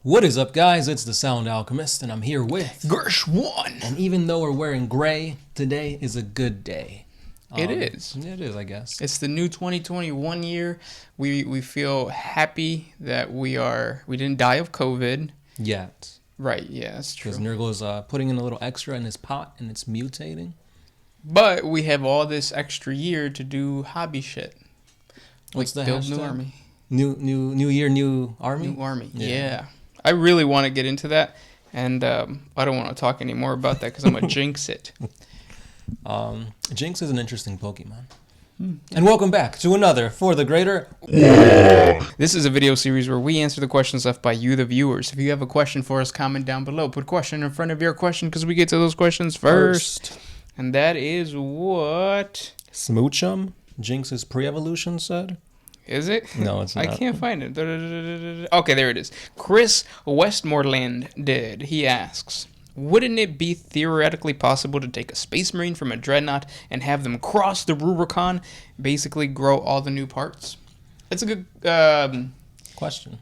What is up, guys? It's the Sound Alchemist, and I'm here with Gersh1. And even though we're wearing gray, today is a good day. It is. It is, I guess. It's the new 2021 year. We feel happy that we didn't die of COVID. Yet. Right, yeah, that's true. Because Nurgle's putting in a little extra in his pot, and it's mutating. But we have all this extra year to do hobby shit. What's the build hashtag? new army. New year, new army? New army, yeah. I really want to get into that, and I don't want to talk any more about that because I'm going to jinx it. Jinx is an interesting Pokemon. And welcome back to another For the Greater. This is a video series where we answer the questions left by you, the viewers. If you have a question for us, comment down below. Put question in front of your question because we get to those questions first. And that is what... Smoochum, Jinx's pre-evolution said. Is it? No, it's not. I can't find it. Okay, there it is. Chris Westmoreland did. He asks, wouldn't it be theoretically possible to take a Space Marine from a Dreadnought and have them cross the Rubicon, basically grow all the new parts? That's a good Question.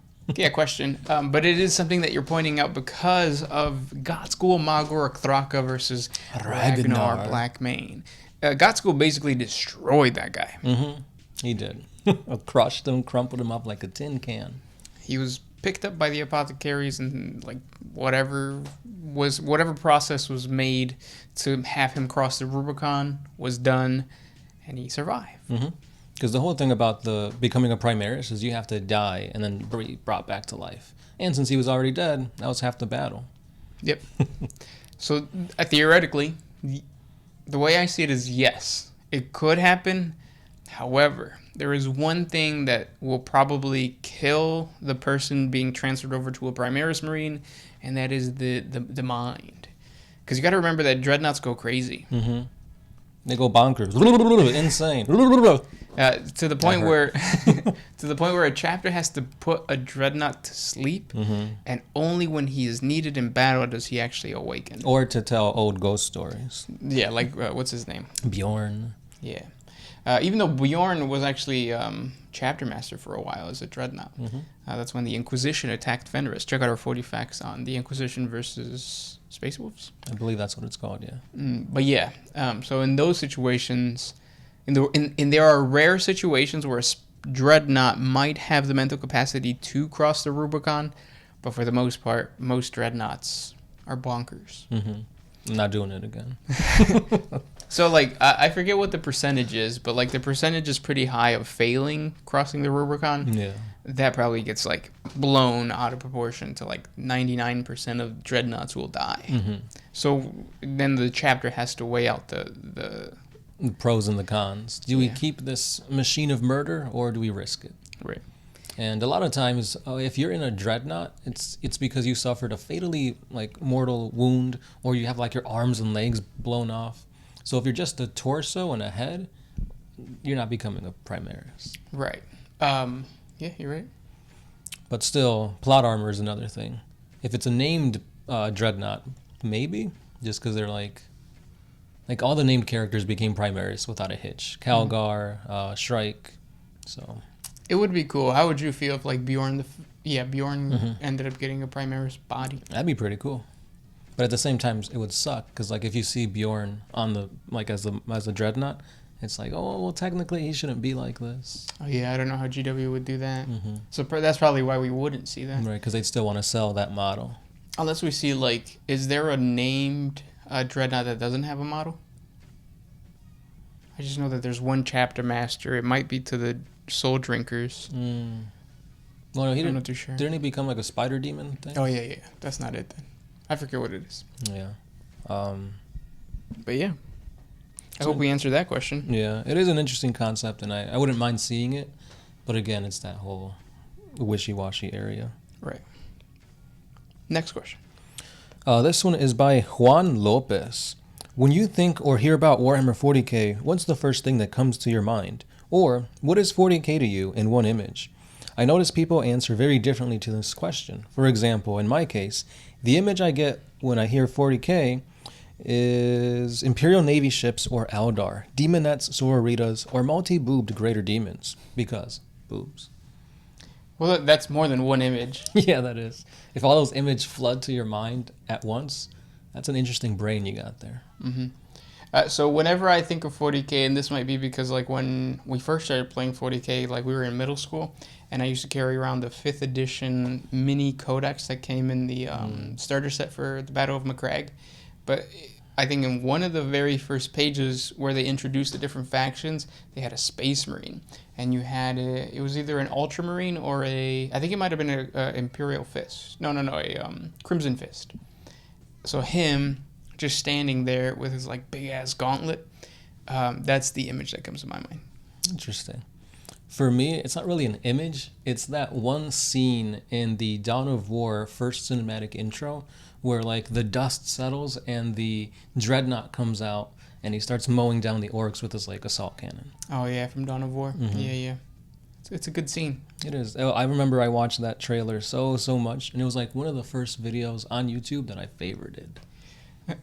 question. But it is something that you're pointing out because of Godschool Magor Thraka versus Ragnar Blackmane. Godschool basically destroyed that guy. Mm-hmm. He did. Crushed him, crumpled him up like a tin can. He was picked up by the apothecaries and like whatever process was made to have him cross the Rubicon was done, and he survived. Because the whole thing about the becoming a Primaris is you have to die and then be brought back to life. And since he was already dead, that was half the battle. Yep. So theoretically, the way I see it is yes, it could happen. However, there is one thing that will probably kill the person being transferred over to a Primaris Marine, and that is the mind. Because you got to remember that Dreadnoughts go crazy. Mm-hmm. They go bonkers, insane. To the point where a chapter has to put a Dreadnought to sleep, and only when he is needed in battle does he actually awaken. Or to tell old ghost stories. Yeah, like what's his name? Bjorn. Yeah. Even though Bjorn was actually chapter master for a while as a Dreadnought. That's when the Inquisition attacked Fenris. Check out our 40 facts on the Inquisition versus Space Wolves. I believe that's what it's called, yeah. But yeah, so in those situations, there are rare situations where a Dreadnought might have the mental capacity to cross the Rubicon, but for the most part, most Dreadnoughts are bonkers. I'm not doing it again. So, like, I forget what the percentage is, but, like, the percentage is pretty high of failing crossing the Rubicon. Yeah. That probably gets, like, blown out of proportion to, like, 99% of Dreadnoughts will die. So then the chapter has to weigh out the pros and the cons. Do we keep this machine of murder, or do we risk it? Right. And a lot of times, if you're in a Dreadnought, it's because you suffered a fatally, like, mortal wound, or you have, like, your arms and legs blown off. So if you're just a torso and a head, you're not becoming a Primaris. Right. Yeah, you're right. But still, plot armor is another thing. If it's a named Dreadnought, maybe, just because they're like all the named characters became Primaris without a hitch. Calgar, Shrike, so... It would be cool. How would you feel if, like, Bjorn ended up getting a Primaris body? That'd be pretty cool. But at the same time, it would suck because, like, if you see Bjorn on the as a Dreadnought, it's like, oh well, technically he shouldn't be like this. Oh yeah, I don't know how GW would do that. So that's probably why we wouldn't see that. Right, because they'd still want to sell that model. Unless we see, like, is there a named Dreadnought that doesn't have a model? I just know that there's one chapter master. It might be to the Soul Drinkers. Well, no, I'm not too sure. Didn't he become like a spider demon thing? Oh yeah. That's not it then. I forget what it is. Yeah. But yeah. I hope we answered that question. Yeah, it is an interesting concept, and I wouldn't mind seeing it. But again, it's that whole wishy-washy area. Right. Next question. This one is by Juan Lopez. When you think or hear about Warhammer 40k, what's the first thing that comes to your mind? Or, what is 40k to you in one image? I notice people answer very differently to this question. For example, in my case, the image I get when I hear 40k is Imperial Navy ships or Eldar, demonettes, sororitas, or multi-boobed greater demons. Because boobs. Well, that's more than one image. Yeah, that is. If all those images flood to your mind at once, that's an interesting brain you got there. So whenever I think of 40K, and this might be because like when we first started playing 40K, like we were in middle school, and I used to carry around the 5th edition mini codex that came in the starter set for the Battle of Macragge. But I think in one of the very first pages where they introduced the different factions, they had a Space Marine, and you had it was either an Ultramarine or I think it might have been a Imperial Fist. No, a Crimson Fist. So him just standing there with his like big ass gauntlet, that's the image that comes to my mind. Interesting. For me, it's not really an image. It's that one scene in the Dawn of War first cinematic intro where like the dust settles and the dreadnought comes out and he starts mowing down the orcs with his like assault cannon. Oh yeah, from Dawn of War. Mm-hmm. Yeah. It's a good scene. It is. I remember I watched that trailer so much, and it was like one of the first videos on YouTube that I favorited.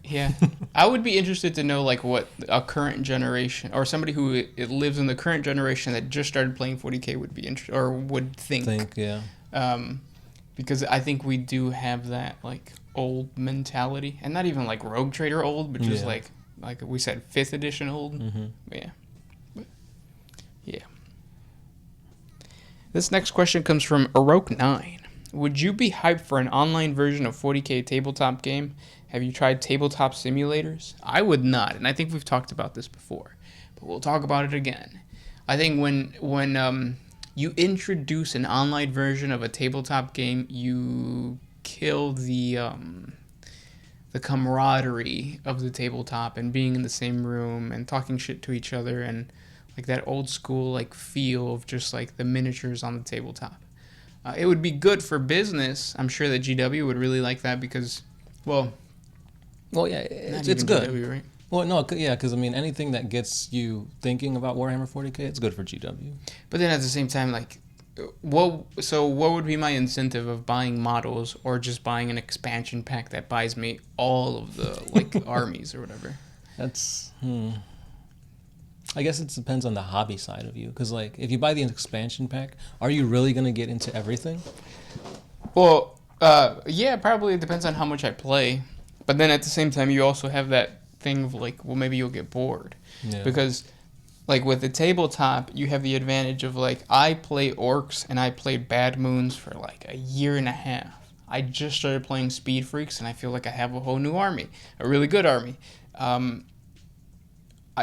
Yeah, I would be interested to know like what a current generation or somebody who lives in the current generation that just started playing 40K would be interested or would think. Yeah. Because I think we do have that like old mentality, and not even like Rogue Trader old, but just like we said 5th edition old. Mm-hmm. Yeah. This next question comes from Oroke9. Would you be hyped for an online version of 40K tabletop game? Have you tried tabletop simulators? I would not, and I think we've talked about this before, but we'll talk about it again. I think when you introduce an online version of a tabletop game, you kill the camaraderie of the tabletop and being in the same room and talking shit to each other and like that old school like feel of just like the miniatures on the tabletop. It would be good for business. I'm sure that GW would really like that because, well yeah, it's good. GW, right? Well, no, yeah, because I mean, anything that gets you thinking about Warhammer 40K, it's good for GW. But then at the same time, like, what would be my incentive of buying models or just buying an expansion pack that buys me all of the like armies or whatever? That's I guess it depends on the hobby side of you, because like if you buy the expansion pack, are you really gonna get into everything? Well, yeah, probably it depends on how much I play. But then at the same time, you also have that thing of like, well, maybe you'll get bored. Yeah. Because like with the tabletop, you have the advantage of like, I play orcs and I played Bad Moons for like a year and a half. I just started playing Speed Freaks and I feel like I have a whole new army, a really good army.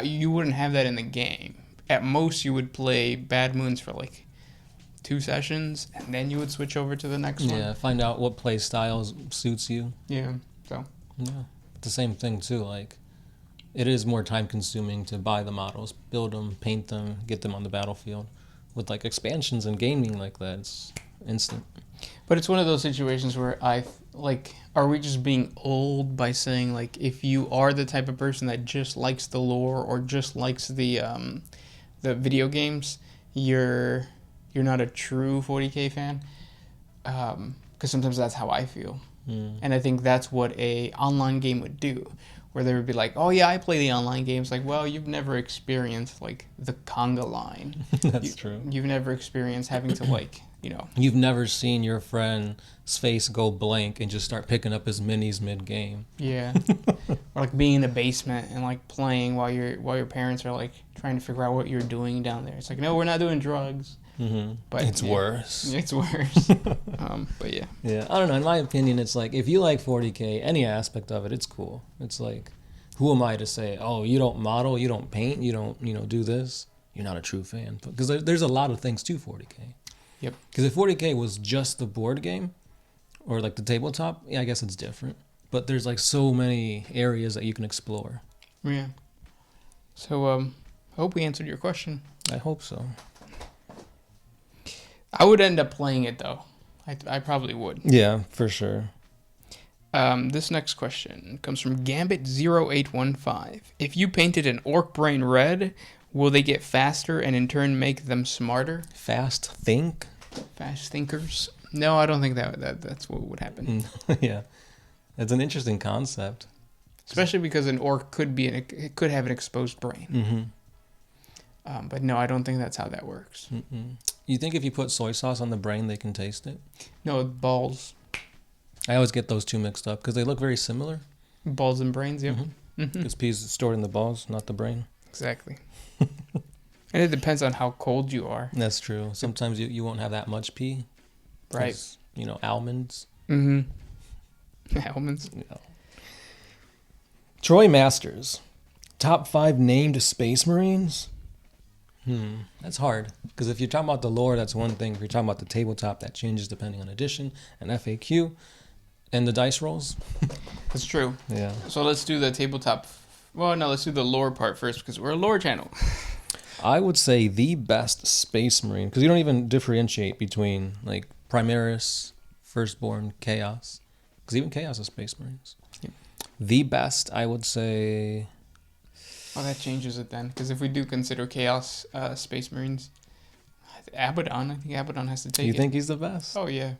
You wouldn't have that in the game. At most, you would play Bad Moons for like 2 sessions and then you would switch over to the next one. Yeah, find out what play styles suits you. Yeah, so. Yeah, it's the same thing too. Like, it is more time consuming to buy the models, build them, paint them, get them on the battlefield. With like expansions and gaming like that, it's instant. But it's one of those situations where are we just being old by saying like if you are the type of person that just likes the lore or just likes the video games, you're not a true 40K fan? Because sometimes that's how I feel. And I think that's what a online game would do, where they would be like, oh yeah, I play the online games. Like, well, you've never experienced like the conga line. That's true. You've never experienced having to like, You've never seen your friend's face go blank and just start picking up his minis mid-game. Yeah. Or like being in the basement and like playing while your parents are like trying to figure out what you're doing down there. It's like, no, we're not doing drugs. Mm-hmm. But it's worse. It's worse. But yeah. Yeah, I don't know. In my opinion, it's like if you like 40K, any aspect of it, it's cool. It's like, who am I to say, oh, you don't model, you don't paint, you don't, do this? You're not a true fan. Because there's a lot of things to 40K. Yep. Because if 40K was just the board game or like the tabletop, yeah, I guess it's different. But there's like so many areas that you can explore. Yeah. So I hope we answered your question. I hope so. I would end up playing it though. I probably would. Yeah, for sure. This next question comes from Gambit0815. If you painted an orc brain red, will they get faster and in turn make them smarter? Fast thinkers? No, I don't think that's what would happen. Yeah, it's an interesting concept. Especially because an orc could have an exposed brain. Mm-hmm. But no, I don't think that's how that works. Mm-mm. You think if you put soy sauce on the brain, they can taste it? No, balls. I always get those two mixed up because they look very similar. Balls and brains, yeah. Because peas is stored in the balls, not the brain. Exactly. And it depends on how cold you are. That's true. Sometimes you won't have that much pea. Right. 'Cause, almonds. Almonds. Troy Masters. Top 5 named Space Marines? That's hard. Because if you're talking about the lore, that's one thing. If you're talking about the tabletop, that changes depending on edition and FAQ and the dice rolls. That's true. Yeah. So let's do the tabletop. Well, no, let's do the lore part first because we're a lore channel. I would say the best Space Marine, because you don't even differentiate between like Primaris, Firstborn, Chaos, because even Chaos is Space Marines. Yep. The best, I would say. Oh, that changes it then. Because if we do consider Chaos Space Marines, Abaddon, I think Abaddon has to take You it. think he's the best? Oh, yeah.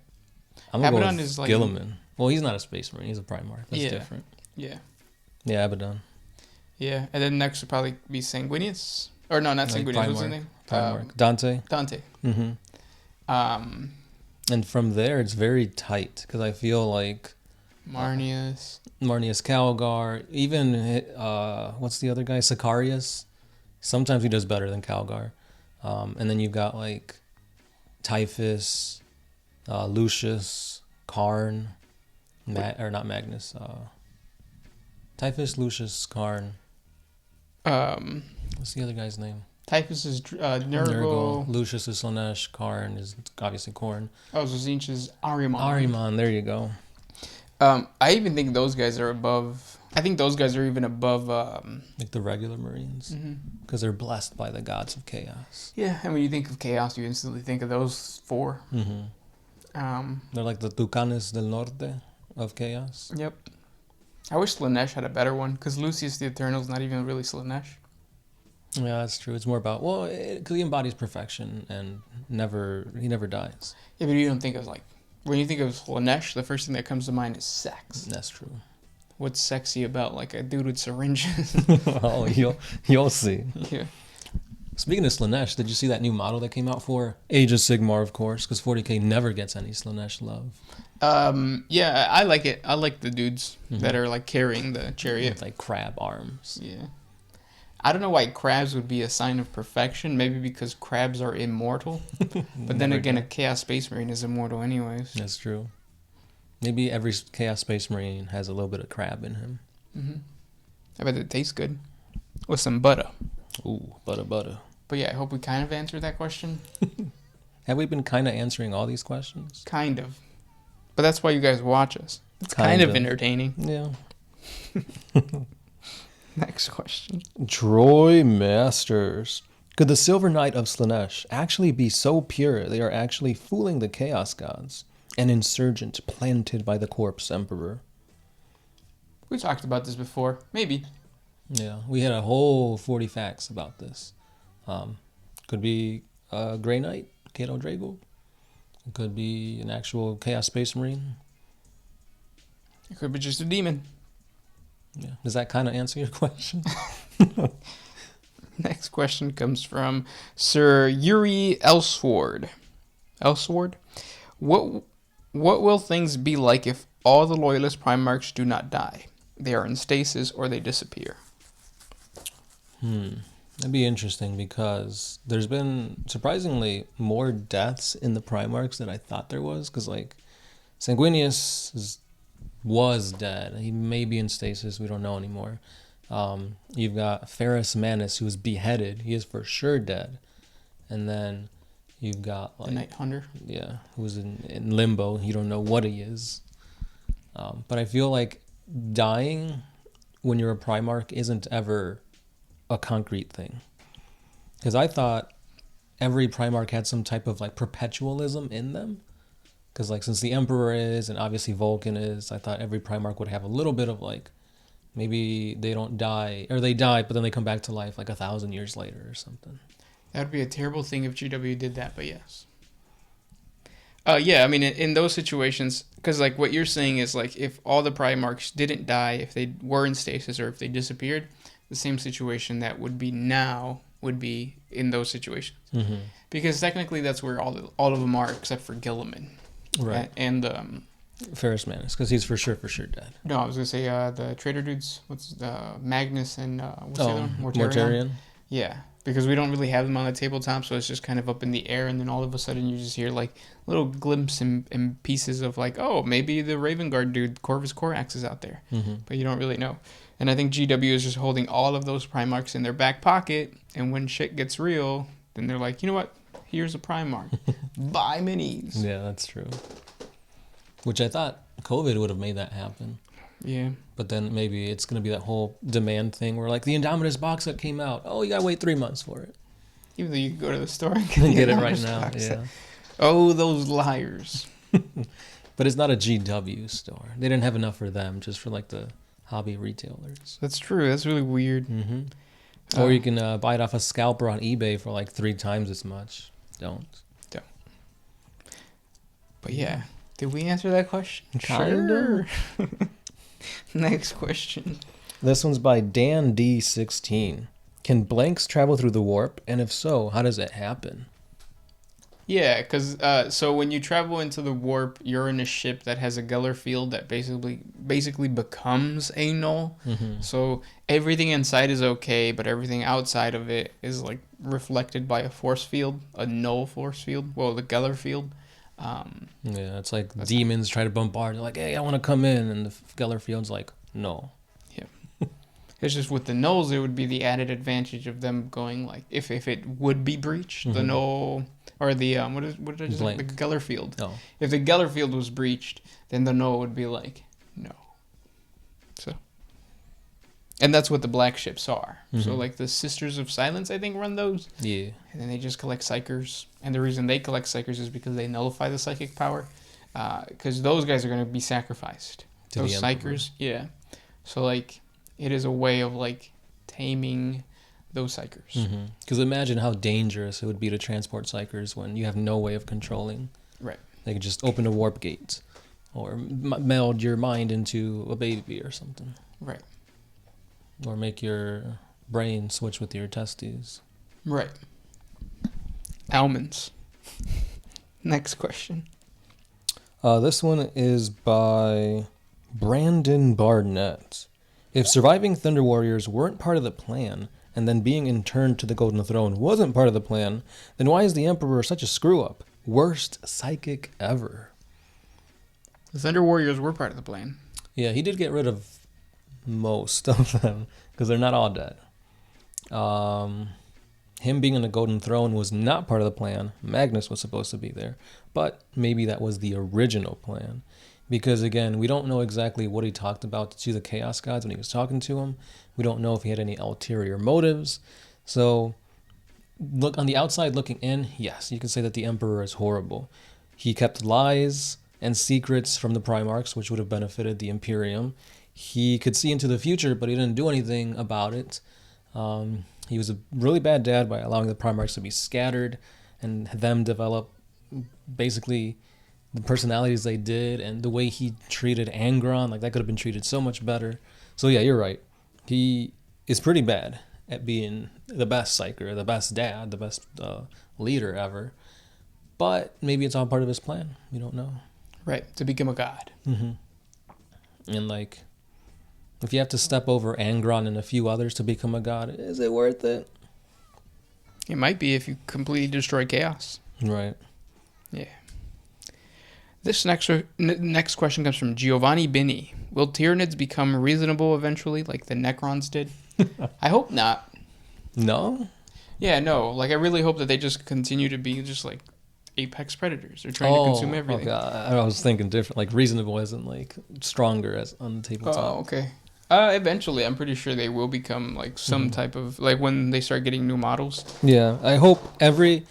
I'm gonna Abaddon go with is like- Gilliman. Well, he's not a Space Marine. He's a Primarch. That's Yeah. different. Yeah. Yeah, Abaddon. Yeah. And then next would probably be Sanguinius. Or no, not Like Sanguinius. What's his Primarch. name? Primarch. Dante. Dante. Mm-hmm. And from there, it's very tight because I feel like Marnius. Marnius Calgar, even what's the other guy? Sicarius. Sometimes he does better than Calgar. And then you've got like Typhus, Lucius, Karn, not Magnus. Typhus, Lucius, Karn. What's the other guy's name? Typhus is Nurgle. Lucius is Slanesh. Karn is obviously Korn. Oh, so Zinch is Ahriman. Ahriman, there you go. I even think those guys are above. I think those guys are even above. Like the regular Marines. Because they're blessed by the gods of chaos. Yeah, and when you think of Chaos, you instantly think of those four. They're like the Tucanes del Norte of chaos. Yep. I wish Slanesh had a better one, because Lucius the Eternal's not even really Slanesh. Yeah, that's true. It's more about, because he embodies perfection and he never dies. Yeah, but you don't think of when you think of Slanesh, the first thing that comes to mind is sex. That's true. What's sexy about like a dude with syringes? Oh, you'll see. Yeah. Speaking of Slanesh, did you see that new model that came out for Age of Sigmar, of course, because 40k never gets any Slanesh love. Yeah, I like it. I like the dudes that are like carrying the chariot. With like crab arms. Yeah. I don't know why crabs would be a sign of perfection. Maybe because crabs are immortal. But then again, a Chaos Space Marine is immortal anyways. That's true. Maybe every Chaos Space Marine has a little bit of crab in him. I bet it tastes good. With some butter. Ooh, butter. But yeah, I hope we kind of answered that question. Have we been kind of answering all these questions? Kind of. But that's why you guys watch us. It's kind of entertaining. Yeah. Next question. Troy Masters. Could the Silver Knight of Slanesh actually be so pure they are actually fooling the Chaos Gods? An insurgent planted by the Corpse Emperor. We talked about this before. Maybe. Yeah, we had a whole 40 facts about this. Could be a Grey Knight, Cato Drago. It could be an actual Chaos Space Marine. It could be just a demon. Yeah. Does that kind of answer your question? Next question comes from Sir Yuri Elsword. Elsword? What will things be like if all the Loyalist Primarchs do not die? They are in stasis or they disappear. That'd be interesting because there's been surprisingly more deaths in the Primarchs than I thought there was. Because like Sanguinius was dead. He may be in stasis. We don't know anymore. You've got Ferrus Manus, who was beheaded. He is for sure dead. And then you've got like The Night Hunter. yeah, who's in limbo. You don't know what he is. But I feel like dying when you're a Primarch isn't ever a concrete thing. Because I thought every Primarch had some type of like perpetualism in them. Because like since the Emperor is and obviously Vulcan is, I thought every Primarch would have a little bit of like maybe they don't die or they die but then they come back to life like 1,000 years later or something. That would be a terrible thing if GW did that, but yes. Yeah, I mean, in those situations, because like what you're saying is like if all the Primarchs didn't die, if they were in stasis or if they disappeared, the same situation that would be now would be in those situations. Mm-hmm. Because technically that's where all of them are except for Gilliman. Right. And Ferris Manus, because he's for sure dead. no, I was gonna say the traitor dudes. What's the Magnus and what's the other one? Mortarion. Yeah, because we don't really have them on the tabletop, so it's just kind of up in the air, and then all of a sudden you just hear like little glimpses and pieces of like, oh, maybe the Raven Guard dude, Corvus Corax, is out there, Mm-hmm. but you don't really know. And I think GW is just holding all of those Primarchs in their back pocket, and when shit gets real, then they're like, you know what? Here's a Primarch. Buy minis. Yeah, that's true. Which I thought COVID would have made that happen. Yeah. But then maybe it's going to be that whole demand thing where, like, the Indominus box set came out. Oh, you got to wait 3 months for it. Even though you can go to the store and Get it the right Indominus now. box set. Yeah. Oh, those liars. But it's not a GW store. They didn't have enough for them, just for, like, the hobby retailers. That's true. That's really weird. Mm-hmm. Or you can buy it off a scalper on eBay for, like, 3 times as much. Don't. But yeah. Did we answer that question? Kinda. Sure. Next question. This one's by Dan D16. Can blanks travel through the warp? And if so, how does it happen? Yeah, because so when you travel into the warp, you're in a ship that has a Geller field that basically becomes a null. Mm-hmm. So everything inside is okay, but everything outside of it is like reflected by a force field, a null force field. Well, the Geller field. Yeah, it's like demons try to bombard. They're like, hey, I want to come in. And the Geller field's like, no. It's just with the nulls, it would be the added advantage of them going like if it would be breached, the null or the what did I just say? The Geller field. No. If the Geller field was breached, then the null would be like no. So, and that's what the black ships are. So like the Sisters of Silence, I think, run those. Yeah. And then they just collect psychers, and the reason they collect psychers is because they nullify the psychic power, because those guys are going to be sacrificed. To Those the Emperor. psychers, yeah. So like. It is a way of like taming those psychers. Because imagine how dangerous it would be to transport psychers when you have no way of controlling. Right. They could just open a warp gate or meld your mind into a baby or something. Right. Or make your brain switch with your testes. Right. Almonds. Next question. This one is by Brandon Barnett. If surviving Thunder Warriors weren't part of the plan, and then being interned to the Golden Throne wasn't part of the plan, then why is the Emperor such a screw-up? Worst psychic ever. The Thunder Warriors were part of the plan. Yeah, he did get rid of most of them, because they're not all dead. Him being on the Golden Throne was not part of the plan. Magnus was supposed to be there, but maybe that was the original plan. Because, again, we don't know exactly what he talked about to the Chaos Gods when he was talking to them. We don't know if he had any ulterior motives. So, look on the outside looking in, yes, you can say that the Emperor is horrible. He kept lies and secrets from the Primarchs, which would have benefited the Imperium. He could see into the future, but he didn't do anything about it. He was a really bad dad by allowing the Primarchs to be scattered and them develop basically the personalities they did, and the way he treated Angron, like that could have been treated so much better. So yeah, you're right. He is pretty bad at being the best psyker, the best dad, the best leader ever. But maybe it's all part of his plan. We don't know. Right, to become a god. And like, if you have to step over Angron and a few others to become a god, is it worth it? It might be if you completely destroy chaos. Right. Yeah. This next question comes from Giovanni Bini. Will Tyranids become reasonable eventually, like the Necrons did? I hope not. No? Yeah, no. Like, I really hope that they just continue to be just like apex predators. They're trying to consume everything. Okay. I was thinking different. Like, reasonable isn't like stronger as on the tabletop. Oh, okay. Eventually, I'm pretty sure they will become like some type of like when they start getting new models. Yeah, I hope every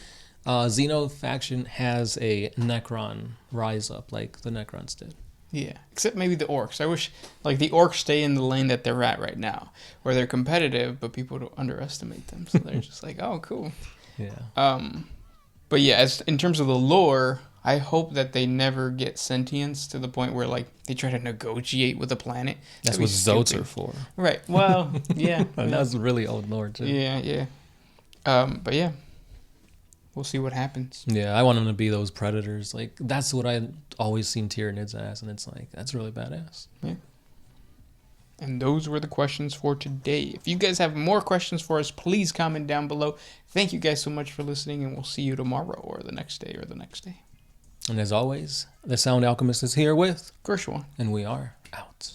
Xeno faction has a Necron rise up like the Necrons did. Yeah, except maybe the Orcs. I wish like the Orcs stay in the lane that they're at right now, where they're competitive, but people don't underestimate them. So they're just like, oh, cool. Yeah. But yeah, as in terms of the lore, I hope that they never get sentience to the point where like they try to negotiate with a planet. That's That'd what be Zotes stupid. are for. Right. Well, yeah. And that's really old lore too. Yeah, yeah. But yeah, we'll see what happens. Yeah, I want him to be those predators. Like that's what I always seen Tyranids as, and it's like that's really badass. Yeah. And those were the questions for today. If you guys have more questions for us, please comment down below. Thank you guys so much for listening, and we'll see you tomorrow or the next day or the next day. And as always, the Sound Alchemist is here with, Gershwan. and we are out.